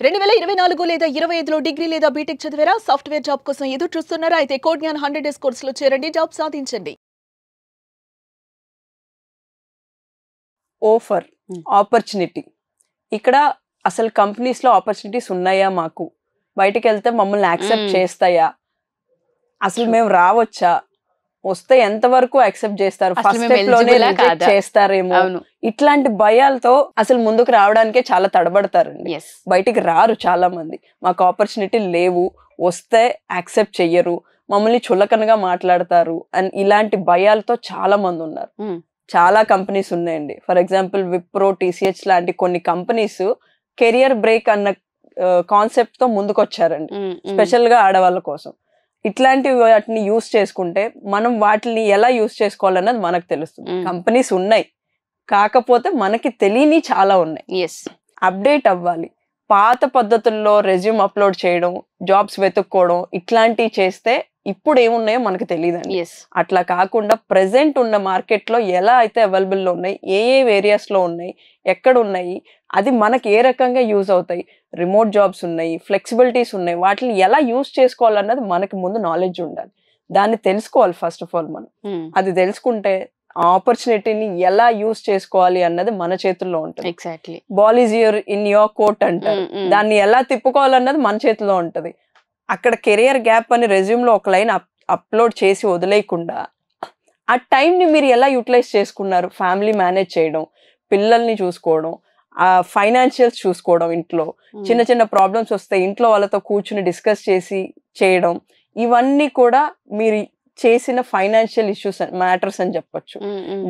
2024 లేదా 25లో డిగ్రీ లేదా బీటెక్ చదివారా? సాఫ్ట్‌వేర్ జాబ్ కోసం ఎదురు చూస్తున్నారా? అయితే కోడ్ జ్ఞాన్ 100 డేస్ కోర్సులో చేరండి, జాబ్ సాధించండి. ఆఫర్ ఆపర్చునిటీ ఇక్కడ అసలు కంపెనీస్ లో ఆపర్చునిటీస్ ఉన్నాయా, మాకు బయటికి వెళ్తే మమ్మల్ని యాక్సెప్ట్ చేస్తాయా, అసలు మేము రావచ్చా, వస్తే ఎంత వరకు యాక్సెప్ట్ చేస్తారు, ఫస్ట్ స్టెప్ లోనే రిజెక్ట్ చేస్తారేమో, ఇట్లాంటి భయాలతో అసలు ముందుకు రావడానికే చాలా తడబడతారండి. బయటికి రారు చాలా మంది. మాకు ఆపర్చునిటీ లేవు, వస్తే యాక్సెప్ట్ చెయ్యరు, మమ్మల్ని చులకనగా మాట్లాడతారు అని ఇలాంటి భయాలతో చాలా మంది ఉన్నారు. చాలా కంపెనీస్ ఉన్నాయండి. ఫర్ ఎగ్జాంపుల్ విప్రో, టీసీహెచ్ లాంటి కొన్ని కంపెనీస్ కెరియర్ బ్రేక్ అన్న కాన్సెప్ట్ తో ముందుకు వచ్చారండి, స్పెషల్ గా ఆడవాళ్ళ కోసం. ఇట్లాంటి వాటిని యూస్ చేసుకుంటే మనం వాటిని ఎలా యూస్ చేసుకోవాలన్నది మనకు తెలుస్తుంది. కంపెనీస్ ఉన్నాయి, కాకపోతే మనకి తెలియని చాలా ఉన్నాయి. అప్డేట్ అవ్వాలి. పాత పద్ధతుల్లో రెజ్యూమ్ అప్లోడ్ చేయడం, జాబ్స్ వెతుక్కోవడం ఇట్లాంటివి చేస్తే ఇప్పుడు ఏమున్నాయో మనకు తెలియదండి. అట్లా కాకుండా ప్రెసెంట్ ఉన్న మార్కెట్ లో ఎలా అయితే అవైలబుల్ లో ఉన్నాయి, ఏ ఏరియాస్ లో ఉన్నాయి, ఎక్కడ ఉన్నాయి, అది మనకి ఏ రకంగా యూజ్ అవుతాయి, రిమోట్ జాబ్స్ ఉన్నాయి, ఫ్లెక్సిబిలిటీస్ ఉన్నాయి, వాటిని ఎలా యూజ్ చేసుకోవాలన్నది మనకి ముందు నాలెడ్జ్ ఉండాలి. దాన్ని తెలుసుకోవాలి ఫస్ట్ ఆఫ్ ఆల్ మనం. అది తెలుసుకుంటే ఆపర్చునిటీని ఎలా యూజ్ చేసుకోవాలి అన్నది మన చేతుల్లో ఉంటుంది. Exactly. Ball is your in your court అంటారు. దాన్ని ఎలా తిప్పుకోవాలన్నది మన చేతిలో ఉంటది. అక్కడ కెరియర్ గ్యాప్ అని రెజ్యూమ్ లో ఒక లైన్ అప్లోడ్ చేసి వదిలేయకుండా ఆ టైంని మీరు ఎలా యూటిలైజ్ చేసుకున్నారు, ఫ్యామిలీ మేనేజ్ చేయడం, పిల్లల్ని చూసుకోవడం, ఆ ఫైనాన్షియల్స్ చూసుకోవడం, ఇంట్లో చిన్న చిన్న ప్రాబ్లమ్స్ వస్తే ఇంట్లో వాళ్ళతో కూర్చుని డిస్కస్ చేసి చేయడం, ఇవన్నీ కూడా మీరు చేసిన ఫైనాన్షియల్ ఇష్యూస్ మ్యాటర్స్ అని చెప్పొచ్చు.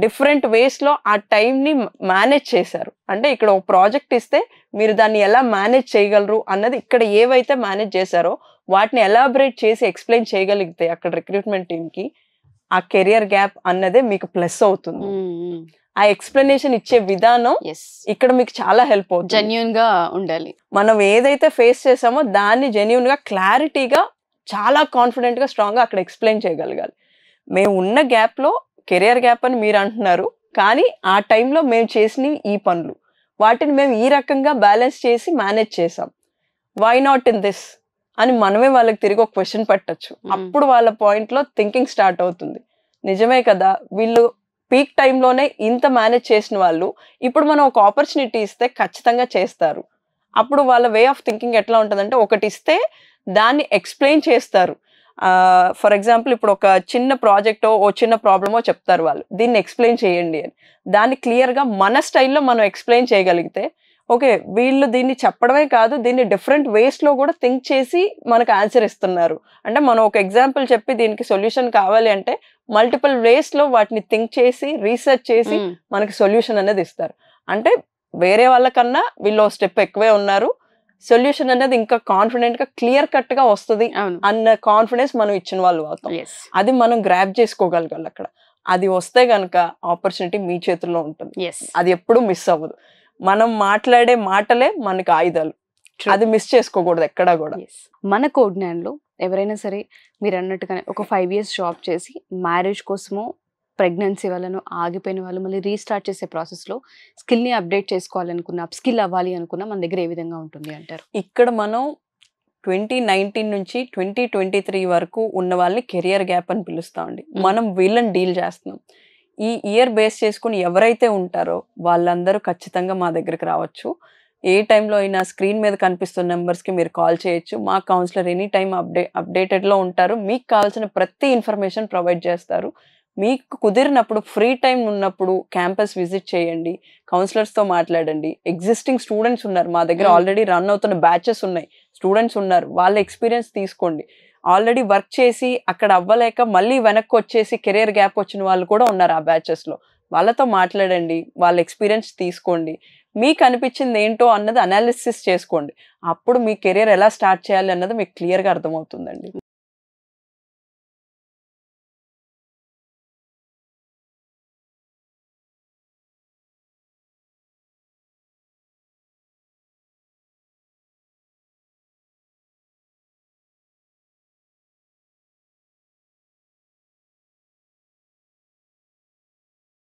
డిఫరెంట్ వేస్ లో ఆ టైం ని మేనేజ్ చేశారు. అంటే ఇక్కడ ఒక ప్రాజెక్ట్ ఇస్తే మీరు దాన్ని ఎలా మేనేజ్ చేయగలరు అన్నది, ఇక్కడ ఏవైతే మేనేజ్ చేశారో వాటిని ఎలాబరేట్ చేసి ఎక్స్ప్లెయిన్ చేయగలిగితే అక్కడ రిక్రూట్మెంట్ టీమ్ కి ఆ కెరియర్ గ్యాప్ అన్నదే మీకు ప్లస్ అవుతుంది. ఆ ఎక్స్ప్లెనేషన్ ఇచ్చే విధానం ఇక్కడ మీకు చాలా హెల్ప్ అవుతుంది. జెన్యూన్ గా ఉండాలి. మనం ఏదైతే ఫేస్ చేసామో దాన్ని జెన్యూన్ గా, క్లారిటీగా, చాలా కాన్ఫిడెంట్ గా, స్ట్రాంగ్ గా అక్కడ ఎక్స్ప్లెయిన్ చేయగలగాలి. మేము ఉన్న గ్యాప్ లో కెరియర్ గ్యాప్ అని మీరు అంటున్నారు, కానీ ఆ టైంలో మేము చేసిన ఈ పనులు, వాటిని మేము ఈ రకంగా బ్యాలెన్స్ చేసి మేనేజ్ చేసాం, వై నాట్ ఇన్ దిస్ అని మనమే వాళ్ళకి తిరిగి ఒక క్వశ్చన్ పెట్టచ్చు. అప్పుడు వాళ్ళ పాయింట్ లో థింకింగ్ స్టార్ట్ అవుతుంది. నిజమే కదా, వీళ్ళు పీక్ టైంలోనే ఇంత మేనేజ్ చేసిన వాళ్ళు ఇప్పుడు మనం ఒక ఆపర్చునిటీ ఇస్తే ఖచ్చితంగా చేస్తారు. అప్పుడు వాళ్ళ వే ఆఫ్ థింకింగ్ ఎట్లా ఉంటుందంటే, ఒకటి ఇస్తే దాన్ని ఎక్స్ప్లెయిన్ చేస్తారు. ఫర్ ఎగ్జాంపుల్ ఇప్పుడు ఒక చిన్న ప్రాజెక్టో ఓ చిన్న ప్రాబ్లమో చెప్తారు వాళ్ళు, దీన్ని ఎక్స్ప్లెయిన్ చేయండి అని. దాన్ని క్లియర్గా మన స్టైల్లో మనం ఎక్స్ప్లెయిన్ చేయగలిగితే, ఓకే వీళ్ళు దీన్ని చెప్పడమే కాదు, దీన్ని డిఫరెంట్ వేస్లో కూడా థింక్ చేసి మనకు ఆన్సర్ ఇస్తున్నారు. అంటే మనం ఒక ఎగ్జాంపుల్ చెప్పి దీనికి సొల్యూషన్ కావాలి అంటే మల్టిపుల్ వేస్లో వాటిని థింక్ చేసి రీసెర్చ్ చేసి మనకి సొల్యూషన్ అనేది ఇస్తారు. అంటే వేరే వాళ్ళకన్నా వీళ్ళు స్టెప్ ఎక్కువే ఉన్నారు, సొల్యూషన్ అనేది ఇంకా కాన్ఫిడెంట్ గా, క్లియర్ కట్ గా వస్తుంది అన్న కాన్ఫిడెన్స్ మనం ఇచ్చిన వాళ్ళు అవుతాం. అది మనం గ్రాప్ చేసుకోగలగాలి. అక్కడ అది వస్తే గనక ఆపర్చునిటీ మీ చేతుల్లో ఉంటుంది. అది ఎప్పుడు మిస్ అవ్వదు. మనం మాట్లాడే మాటలే మనకి ఆయుధాలు. అది మిస్ చేసుకోకూడదు ఎక్కడా కూడా. మన కోడ్ జ్ఞాన్లో ఎవరైనా సరే మీరు అన్నట్టుగానే ఒక 5 years జాబ్ చేసి మ్యారేజ్ కోసమో, ప్రెగ్నెన్సీ వల్ల ఆగిపోయిన వాళ్ళు మళ్ళీ రీస్టార్ట్ చేసే ప్రాసెస్లో స్కిల్ని అప్డేట్ చేసుకోవాలనుకున్న, అప్ స్కిల్ అవ్వాలి అనుకున్న మన దగ్గర ఏ విధంగా ఉంటుంది అంటారు? ఇక్కడ మనం 2019 నుంచి 2023 వరకు ఉన్న వాళ్ళని కెరియర్ గ్యాప్ అని పిలుస్తామండి. మనం వీళ్ళని డీల్ చేస్తున్నాం. ఈ ఇయర్ బేస్ చేసుకుని ఎవరైతే ఉంటారో వాళ్ళందరూ ఖచ్చితంగా మా దగ్గరికి రావచ్చు. ఏ టైంలో అయినా స్క్రీన్ మీద కనిపిస్తున్న నెంబర్స్కి మీరు కాల్ చేయొచ్చు. మా కౌన్సిలర్ ఎనీ టైం అప్డేటెడ్లో ఉంటారు. మీకు కావాల్సిన ప్రతి ఇన్ఫర్మేషన్ ప్రొవైడ్ చేస్తారు. మీకు కుదిరినప్పుడు, ఫ్రీ టైం ఉన్నప్పుడు క్యాంపస్ విజిట్ చేయండి, కౌన్సిలర్స్తో మాట్లాడండి. ఎగ్జిస్టింగ్ స్టూడెంట్స్ ఉన్నారు మా దగ్గర, ఆల్రెడీ రన్ అవుతున్న బ్యాచెస్ ఉన్నాయి, స్టూడెంట్స్ ఉన్నారు, వాళ్ళ ఎక్స్పీరియన్స్ తీసుకోండి. ఆల్రెడీ వర్క్ చేసి అక్కడ అవ్వలేక మళ్ళీ వెనక్కి వచ్చేసి కెరియర్ గ్యాప్ వచ్చిన వాళ్ళు కూడా ఉన్నారు ఆ బ్యాచెస్లో. వాళ్ళతో మాట్లాడండి, వాళ్ళ ఎక్స్పీరియన్స్ తీసుకోండి, మీకు అనిపించింది ఏంటో అన్నది అనాలిసిస్ చేసుకోండి. అప్పుడు మీ కెరియర్ ఎలా స్టార్ట్ చేయాలి అన్నది మీకు క్లియర్గా అర్థమవుతుందండి.